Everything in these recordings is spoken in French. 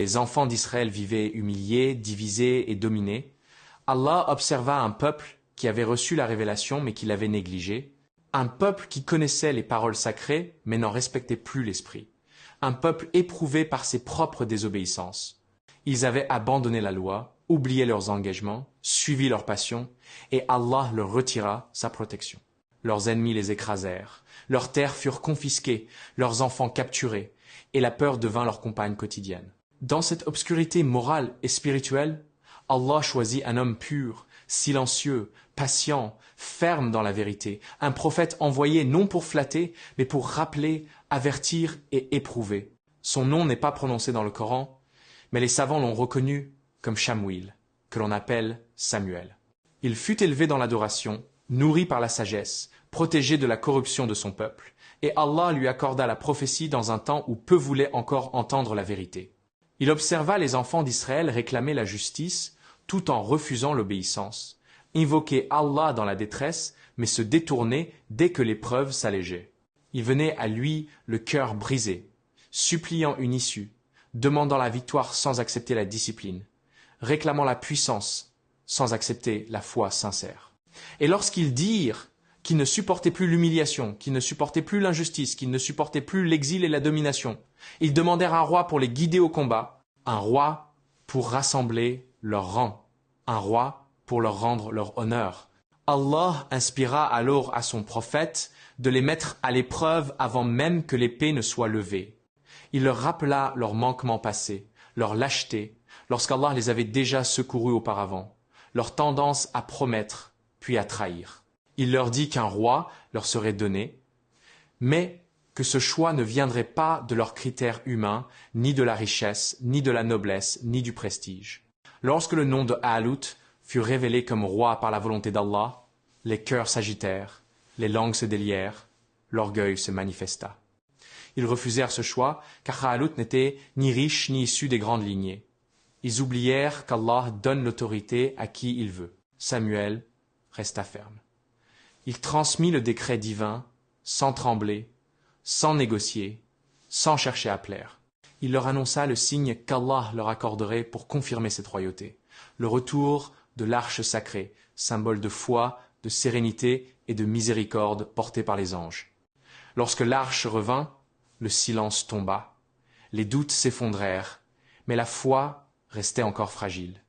Les enfants d'Israël vivaient humiliés, divisés et dominés. Allah observa un peuple qui avait reçu la révélation mais qui l'avait négligé, un peuple qui connaissait les paroles sacrées mais n'en respectait plus l'esprit, un peuple éprouvé par ses propres désobéissances. Ils avaient abandonné la loi, oublié leurs engagements, suivi leurs passions, et Allah leur retira sa protection. Leurs ennemis les écrasèrent, leurs terres furent confisquées, leurs enfants capturés, et la peur devint leur compagne quotidienne. Dans cette obscurité morale et spirituelle, Allah choisit un homme pur, silencieux, patient, ferme dans la vérité, un prophète envoyé non pour flatter, mais pour rappeler, avertir et éprouver. Son nom n'est pas prononcé dans le Coran, mais les savants l'ont reconnu comme Shamuil, que l'on appelle Samuel. Il fut élevé dans l'adoration, nourri par la sagesse, protégé de la corruption de son peuple, et Allah lui accorda la prophétie dans un temps où peu voulaient encore entendre la vérité. Il observa les enfants d'Israël réclamer la justice tout en refusant l'obéissance, invoquer Allah dans la détresse, mais se détourner dès que l'épreuve s'allégeait. Il venait à lui le cœur brisé, suppliant une issue, demandant la victoire sans accepter la discipline, réclamant la puissance sans accepter la foi sincère. Et lorsqu'ils dirent qu'ils ne supportaient plus l'humiliation, qu'ils ne supportaient plus l'injustice, qu'ils ne supportaient plus l'exil et la domination, ils demandèrent un roi pour les guider au combat, un roi pour rassembler leurs rangs, un roi pour leur rendre leur honneur. Allah inspira alors à son prophète de les mettre à l'épreuve avant même que l'épée ne soit levée. Il leur rappela leurs manquements passés, leur lâcheté, lorsqu'Allah les avait déjà secourus auparavant, leur tendance à promettre puis à trahir. Il leur dit qu'un roi leur serait donné, mais que ce choix ne viendrait pas de leurs critères humains, ni de la richesse, ni de la noblesse, ni du prestige. Lorsque le nom de Alut fut révélé comme roi par la volonté d'Allah, les cœurs s'agitèrent, les langues se délièrent, l'orgueil se manifesta. Ils refusèrent ce choix, car Alut n'était ni riche ni issu des grandes lignées. Ils oublièrent qu'Allah donne l'autorité à qui il veut. Samuel resta ferme. Il transmit le décret divin, sans trembler, sans négocier, sans chercher à plaire. Il leur annonça le signe qu'Allah leur accorderait pour confirmer cette royauté, le retour de l'arche sacrée, symbole de foi, de sérénité et de miséricorde portée par les anges. Lorsque l'arche revint, le silence tomba, les doutes s'effondrèrent, mais la foi restait encore fragile.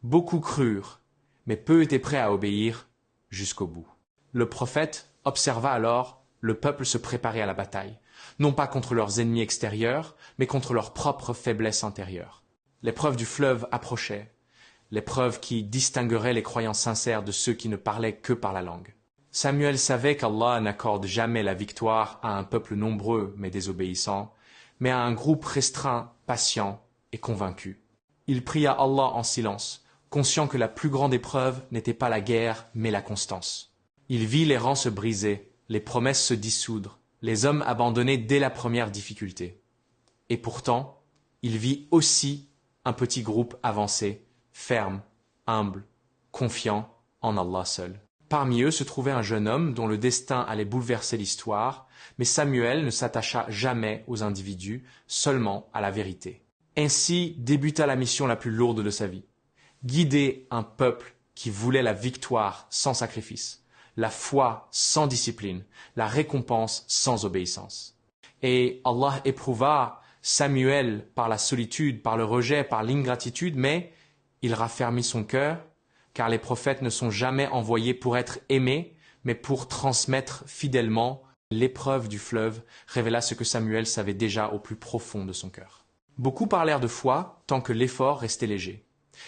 Beaucoup crurent, mais peu étaient prêts à obéir jusqu'au bout. Le prophète observa alors le peuple se préparer à la bataille, non pas contre leurs ennemis extérieurs, mais contre leur propre faiblesse intérieure. L'épreuve du fleuve approchait, l'épreuve qui distinguerait les croyants sincères de ceux qui ne parlaient que par la langue. Samuel savait qu'Allah n'accorde jamais la victoire à un peuple nombreux mais désobéissant, mais à un groupe restreint, patient et convaincu. Il pria Allah en silence, conscient que la plus grande épreuve n'était pas la guerre, mais la constance. Il vit les rangs se briser, les promesses se dissoudre, les hommes abandonnés dès la première difficulté. Et pourtant, il vit aussi un petit groupe avancé, ferme, humble, confiant en Allah seul. Parmi eux se trouvait un jeune homme dont le destin allait bouleverser l'histoire, mais Samuel ne s'attacha jamais aux individus, seulement à la vérité. Ainsi débuta la mission la plus lourde de sa vie. Guider un peuple qui voulait la victoire sans sacrifice, la foi sans discipline, la récompense sans obéissance. Et Allah éprouva Samuel par la solitude, par le rejet, par l'ingratitude, mais il raffermit son cœur, car les prophètes ne sont jamais envoyés pour être aimés, mais pour transmettre fidèlement. L'épreuve du fleuve révéla ce que Samuel savait déjà au plus profond de son cœur. Beaucoup parlèrent de foi tant que l'effort restait léger.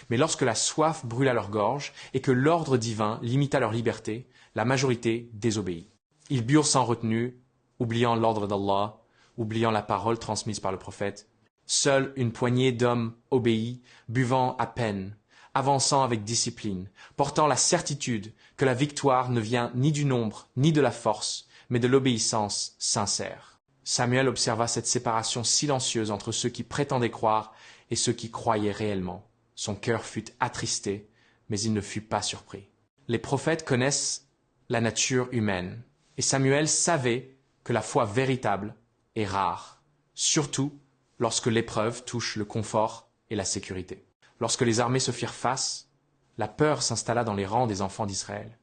Mais lorsque la soif brûla leur gorge et que l'ordre divin limita leur liberté, la majorité désobéit. Ils burent sans retenue, oubliant l'ordre d'Allah, oubliant la parole transmise par le prophète. Seule une poignée d'hommes obéit, buvant à peine, avançant avec discipline, portant la certitude que la victoire ne vient ni du nombre ni de la force, mais de l'obéissance sincère. Samuel observa cette séparation silencieuse entre ceux qui prétendaient croire et ceux qui croyaient réellement. Son cœur fut attristé, mais il ne fut pas surpris. Les prophètes connaissent la nature humaine, et Samuel savait que la foi véritable est rare, surtout lorsque l'épreuve touche le confort et la sécurité. Lorsque les armées se firent face, la peur s'installa dans les rangs des enfants d'Israël.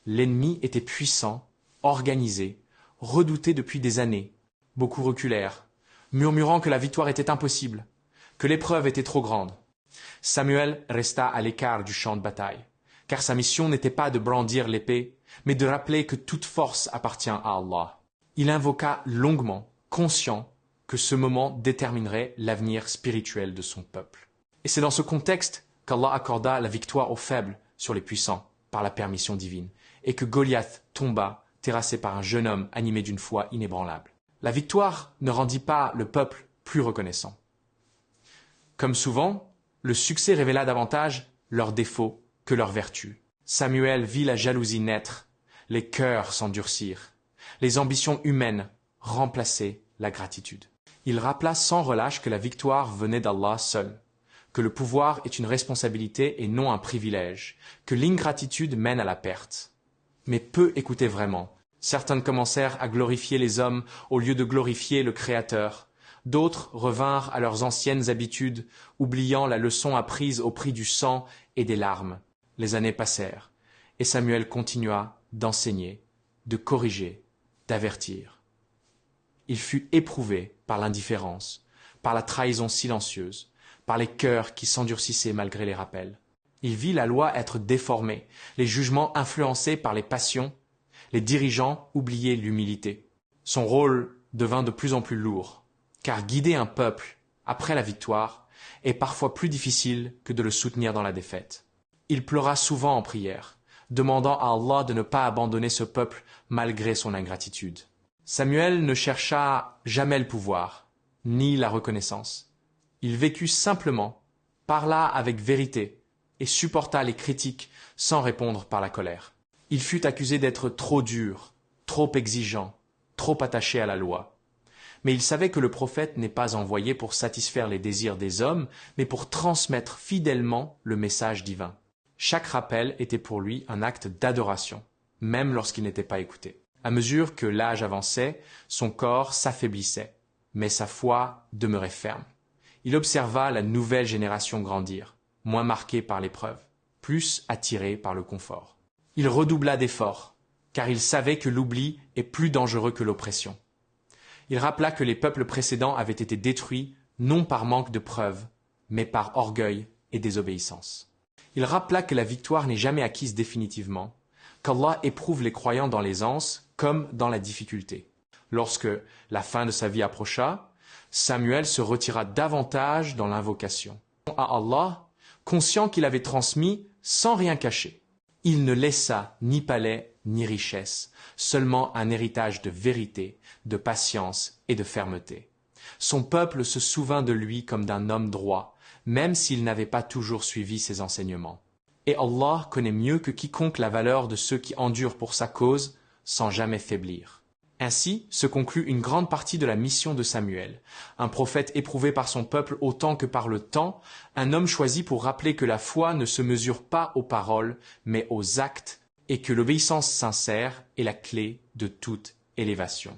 L'ennemi était puissant, organisé, redouté depuis des années. Beaucoup reculèrent, murmurant que la victoire était impossible, que l'épreuve était trop grande. Samuel resta à l'écart du champ de bataille, car sa mission n'était pas de brandir l'épée, mais de rappeler que toute force appartient à Allah. Il invoqua longuement, conscient que ce moment déterminerait l'avenir spirituel de son peuple. Et c'est dans ce contexte qu'Allah accorda la victoire aux faibles sur les puissants, par la permission divine, et que Goliath tomba, terrassé par un jeune homme animé d'une foi inébranlable. La victoire ne rendit pas le peuple plus reconnaissant. Comme souvent, le succès révéla davantage leurs défauts que leurs vertus. Samuel vit la jalousie naître, les cœurs s'endurcir, les ambitions humaines remplacer la gratitude. Il rappela sans relâche que la victoire venait d'Allah seul, que le pouvoir est une responsabilité et non un privilège, que l'ingratitude mène à la perte. Mais peu écoutaient vraiment. Certains commencèrent à glorifier les hommes au lieu de glorifier le Créateur. D'autres revinrent à leurs anciennes habitudes, oubliant la leçon apprise au prix du sang et des larmes. Les années passèrent, et Samuel continua d'enseigner, de corriger, d'avertir. Il fut éprouvé par l'indifférence, par la trahison silencieuse, par les cœurs qui s'endurcissaient malgré les rappels. Il vit la loi être déformée, les jugements influencés par les passions, les dirigeants oublier l'humilité. Son rôle devint de plus en plus lourd, car guider un peuple après la victoire est parfois plus difficile que de le soutenir dans la défaite. Il pleura souvent en prière, demandant à Allah de ne pas abandonner ce peuple malgré son ingratitude. Samuel ne chercha jamais le pouvoir, ni la reconnaissance. Il vécut simplement, parla avec vérité et supporta les critiques sans répondre par la colère. Il fut accusé d'être trop dur, trop exigeant, trop attaché à la loi. Mais il savait que le prophète n'est pas envoyé pour satisfaire les désirs des hommes, mais pour transmettre fidèlement le message divin. Chaque rappel était pour lui un acte d'adoration, même lorsqu'il n'était pas écouté. À mesure que l'âge avançait, son corps s'affaiblissait, mais sa foi demeurait ferme. Il observa la nouvelle génération grandir, moins marquée par l'épreuve, plus attirée par le confort. Il redoubla d'efforts, car il savait que l'oubli est plus dangereux que l'oppression. Il rappela que les peuples précédents avaient été détruits non par manque de preuves, mais par orgueil et désobéissance. Il rappela que la victoire n'est jamais acquise définitivement, qu'Allah éprouve les croyants dans l'aisance comme dans la difficulté. Lorsque la fin de sa vie approcha, Samuel se retira davantage dans l'invocation à Allah, conscient qu'il avait transmis sans rien cacher. Il ne laissa ni palais ni richesse, seulement un héritage de vérité, de patience et de fermeté. Son peuple se souvint de lui comme d'un homme droit, même s'il n'avait pas toujours suivi ses enseignements. Et Allah connaît mieux que quiconque la valeur de ceux qui endurent pour sa cause sans jamais faiblir. Ainsi se conclut une grande partie de la mission de Samuel, un prophète éprouvé par son peuple autant que par le temps, un homme choisi pour rappeler que la foi ne se mesure pas aux paroles, mais aux actes, et que l'obéissance sincère est la clé de toute élévation.